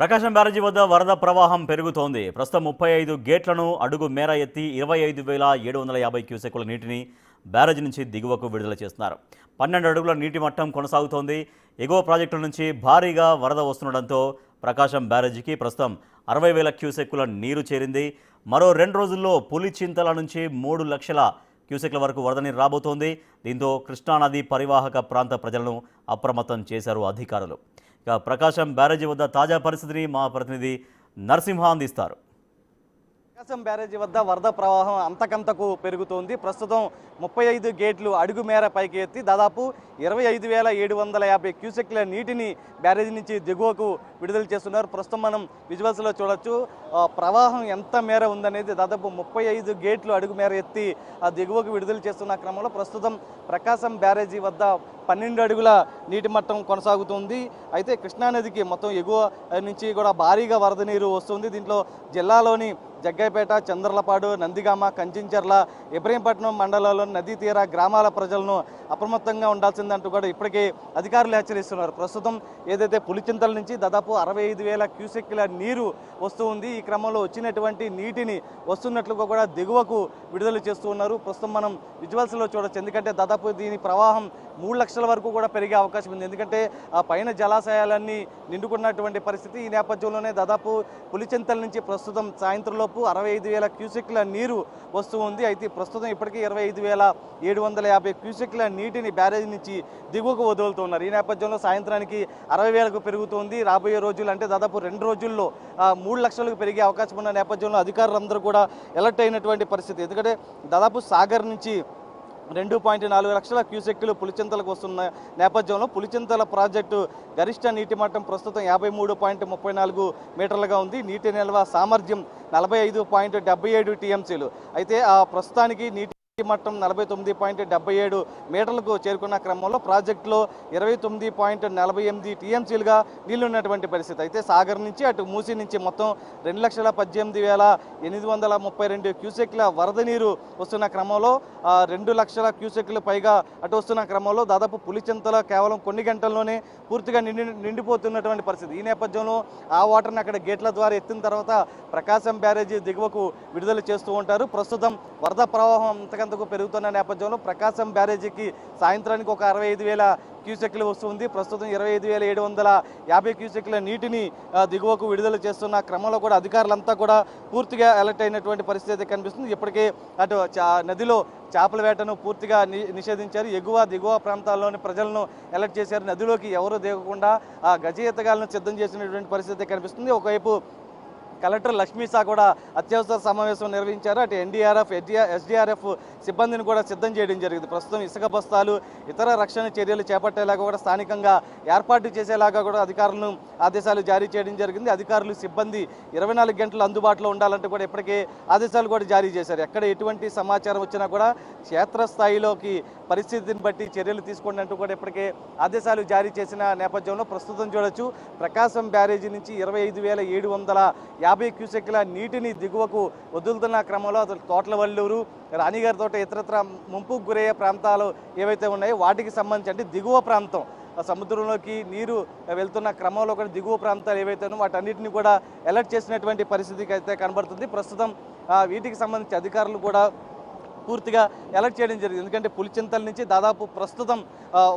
ప్రకాశం బ్యారేజీ వద్ద వరద ప్రవాహం పెరుగుతోంది. ప్రస్తుతం 35 గేట్లను అడుగు మేర ఎత్తి 25,750 క్యూసెక్కుల నీటిని బ్యారేజీ నుంచి దిగువకు విడుదల చేస్తున్నారు. 12 అడుగుల నీటి మట్టం కొనసాగుతోంది. ఎగువ ప్రాజెక్టుల నుంచి భారీగా వరద వస్తుండటంతో ప్రకాశం బ్యారేజీకి ప్రస్తుతం 60,000 క్యూసెక్కుల నీరు చేరింది. మరో 2 రోజుల్లో పులిచింతల నుంచి 3 లక్షల క్యూసెక్ల వరకు వరద నీరు రాబోతోంది. దీంతో కృష్ణానది పరివాహక ప్రాంత ప్రజలను అప్రమత్తం చేశారు అధికారులు. ఇక ప్రకాశం బ్యారేజీ వద్ద తాజా పరిస్థితిని మా ప్రతినిధి నరసింహ అందిస్తారు. ప్రకాశం బ్యారేజీ వద్ద వరద ప్రవాహం అంతకంతకు పెరుగుతోంది. ప్రస్తుతం 35 గేట్లు అడుగు మేర పైకి ఎత్తి దాదాపు 25,750 క్యూసెక్ల నీటిని బ్యారేజీ నుంచి దిగువకు విడుదల చేస్తున్నారు. ప్రస్తుతం మనం విజువల్స్లో చూడొచ్చు ప్రవాహం ఎంత మేర ఉందనేది. దాదాపు 35 గేట్లు అడుగు మేర ఎత్తి ఆ దిగువకు విడుదల చేస్తున్న క్రమంలో ప్రస్తుతం ప్రకాశం బ్యారేజీ వద్ద 12 అడుగుల నీటి మట్టం కొనసాగుతుంది. అయితే కృష్ణానదికి మొత్తం ఎగువ నుంచి కూడా భారీగా వరద నీరు వస్తుంది. దీంట్లో జిల్లాలోని జగ్గైపేట, చంద్రలపాడు, నందిగామ, కంచించర్ల, ఇబ్రహీంపట్నం మండలాల్లోని నదీ తీర గ్రామాల ప్రజలను అప్రమత్తంగా ఉండాల్సిందంటూ కూడా ఇప్పటికే అధికారులు హెచ్చరిస్తున్నారు. ప్రస్తుతం ఏదైతే పులిచింతల నుంచి దాదాపు 65,000 క్యూసెక్ల నీరు వస్తూ ఉంది. ఈ క్రమంలో వచ్చినటువంటి నీటిని వస్తున్నట్లుగా కూడా దిగువకు విడుదల చేస్తూ ఉన్నారు. ప్రస్తుతం మనం విజువల్స్లో చూడొచ్చు. ఎందుకంటే దాదాపు దీని ప్రవాహం 3 లక్షల వరకు కూడా పెరిగే అవకాశం ఉంది. ఎందుకంటే ఆ పైన జలాశయాలన్నీ నిండుకున్నటువంటి పరిస్థితి. ఈ నేపథ్యంలోనే దాదాపు పులిచింతల నుంచి ప్రస్తుతం సాయంత్రంలోపు 65,000 క్యూసెక్ల నీరు వస్తూ ఉంది. అయితే ప్రస్తుతం ఇప్పటికీ 25,750 క్యూసెక్ల నీటిని బ్యారేజీ నుంచి దిగువకు వదులుతున్నారు. ఈ నేపథ్యంలో సాయంత్రానికి 60,000కు పెరుగుతుంది. రాబోయే రోజులు అంటే దాదాపు 2 రోజుల్లో 3 లక్షలకు పెరిగే అవకాశం ఉన్న నేపథ్యంలో అధికారులందరూ కూడా అలర్ట్ అయినటువంటి పరిస్థితి. ఎందుకంటే దాదాపు సాగర్ నుంచి 2.4 లక్షల క్యూసెక్కులు పులిచింతలకు వస్తున్న నేపథ్యంలో పులిచింతల ప్రాజెక్టు గరిష్ట నీటి మట్టం ప్రస్తుతం 53.34 మీటర్లుగా ఉంది. నీటి నిల్వ సామర్థ్యం 45.77 టీఎంసీలు. అయితే ఆ ప్రస్తుతానికి నీటి మట్టం 49.77 మీటర్లకు చేరుకున్న క్రమంలో ప్రాజెక్టులో 29.48 టీఎంసీలుగా నీళ్లున్నటువంటి పరిస్థితి. అయితే సాగర్ నుంచి అటు మూసి నుంచి మొత్తం 2,18,832 క్యూసెక్ల వరద నీరు వస్తున్న క్రమంలో 2 లక్షల క్యూసెక్లు పైగా అటు వస్తున్న క్రమంలో దాదాపు పులిచింతల కేవలం కొన్ని గంటల్లోనే పూర్తిగా నిండిపోతున్నటువంటి పరిస్థితి. ఈ నేపథ్యంలో ఆ వాటర్ని అక్కడ గేట్ల ద్వారా ఎత్తిన తర్వాత ప్రకాశం బ్యారేజీ దిగువకు విడుదల చేస్తూ ఉంటారు. ప్రస్తుతం వరద ప్రవాహం అంతకంతకు పెరుగుతున్న నేపథ్యంలో ప్రకాశం బ్యారేజీకి సాయంత్రానికి ఒక 65,000 క్యూసెక్లు వస్తుంది. ప్రస్తుతం 25,750 క్యూసెక్ల నీటిని దిగువకు విడుదల చేస్తున్న క్రమంలో కూడా అధికారులంతా కూడా పూర్తిగా అలర్ట్ అయినటువంటి పరిస్థితి కనిపిస్తుంది. ఇప్పటికే అటు నదిలో చేపల వేటను పూర్తిగా నిషేధించారు. ఎగువ దిగువ ప్రాంతాల్లోని ప్రజలను అలర్ట్ చేశారు. నదిలోకి ఎవరు దిగకుండా గజ ఈతగాలను సిద్ధం చేసినటువంటి పరిస్థితి కనిపిస్తుంది. ఒకవైపు కలెక్టర్ లక్ష్మీసా కూడా అత్యవసర సమావేశం నిర్వహించారు. అటు ఎన్డీఆర్ఎఫ్, ఎస్డీఆర్ఎఫ్ సిబ్బందిని కూడా సిద్ధం చేయడం జరిగింది. ప్రస్తుతం ఇసుక బస్తాలు ఇతర రక్షణ చర్యలు చేపట్టేలాగా కూడా స్థానికంగా ఏర్పాటు చేసేలాగా కూడా అధికారులను ఆదేశాలు జారీ చేయడం జరిగింది. అధికారులు సిబ్బంది 24 గంటలు అందుబాటులో ఉండాలంటూ కూడా ఇప్పటికే ఆదేశాలు కూడా జారీ చేశారు. ఎక్కడ ఎటువంటి సమాచారం వచ్చినా కూడా క్షేత్రస్థాయిలోకి పరిస్థితిని బట్టి చర్యలు తీసుకోండి అంటూ కూడా ఇప్పటికే ఆదేశాలు జారీ చేసిన నేపథ్యంలో ప్రస్తుతం చూడొచ్చు ప్రకాశం బ్యారేజీ నుంచి 25,750 క్యూసెక్ల నీటిని దిగువకు వదులుతున్న క్రమంలో తోటలవల్లూరు, రాణిగారి తోట, ఇతరత్ర ముంపుకు గురయ్యే ప్రాంతాలు ఏవైతే ఉన్నాయో వాటికి సంబంధించి అంటే దిగువ ప్రాంతం సముద్రంలోకి నీరు వెళ్తున్న క్రమంలో కూడా దిగువ ప్రాంతాలు ఏవైతే ఉన్నాయో వాటన్నిటిని కూడా అలర్ట్ చేసినటువంటి పరిస్థితికి అయితే కనబడుతుంది. ప్రస్తుతం వీటికి సంబంధించి అధికారులు కూడా పూర్తిగా అలర్ట్ చేయడం జరిగింది. ఎందుకంటే పులిచింతల నుంచి దాదాపు ప్రస్తుతం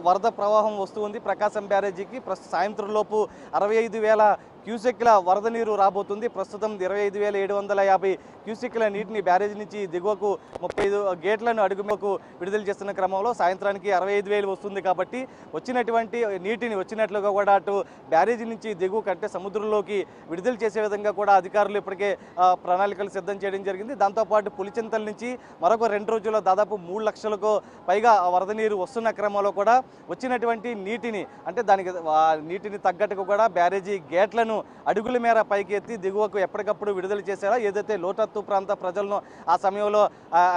వరద ప్రవాహం వస్తూ ఉంది. ప్రకాశం బ్యారేజీకి సాయంత్రం లోపు 65,000 క్యూసెక్ల వరద నీరు రాబోతుంది. ప్రస్తుతం 25,750 క్యూసెక్ల నీటిని బ్యారేజీ నుంచి దిగువకు 35 గేట్లను అడుగుకు విడుదల చేస్తున్న క్రమంలో సాయంత్రానికి 65,000 వస్తుంది. కాబట్టి వచ్చినటువంటి నీటిని వచ్చినట్లుగా కూడా అటు బ్యారేజీ నుంచి దిగువ కంటే సముద్రంలోకి విడుదల చేసే విధంగా కూడా అధికారులు ఇప్పటికే ప్రణాళికలు సిద్ధం చేయడం జరిగింది. దాంతోపాటు పులిచింతల నుంచి మరొక 2 రోజుల్లో దాదాపు 3 లక్షలకు పైగా వరద నీరు వస్తున్న క్రమంలో కూడా వచ్చినటువంటి నీటిని అంటే దానికి నీటిని తగ్గట్టుగా కూడా బ్యారేజీ గేట్లను అడుగుల మేర పైకి ఎత్తి దిగువకు ఎప్పటికప్పుడు విడుదల చేసేలా ఏదైతే లోతట్టు ప్రాంత ప్రజలను ఆ సమయంలో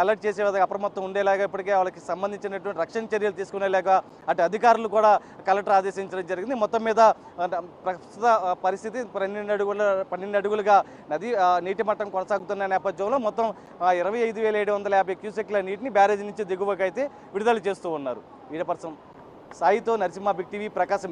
అలర్ట్ చేసే విధంగా అప్రమత్తం ఉండేలాగా ఇప్పటికే వాళ్ళకి సంబంధించినటువంటి రక్షణ చర్యలు తీసుకునేలాగా అటు అధికారులు కూడా కలెక్టర్ ఆదేశించడం జరిగింది. మొత్తం మీద ప్రస్తుత పరిస్థితి 12 అడుగులుగా నది నీటి మట్టం కొనసాగుతున్న నేపథ్యంలో మొత్తం 25,750 క్యూసెక్ల నీటిని బ్యారేజీ నుంచి దిగువకైతే విడుదల చేస్తూ ఉన్నారు. వీడియో పర్సన్ సాయితో నరసింహ, బిగ్ టీవీ, ప్రకాశం.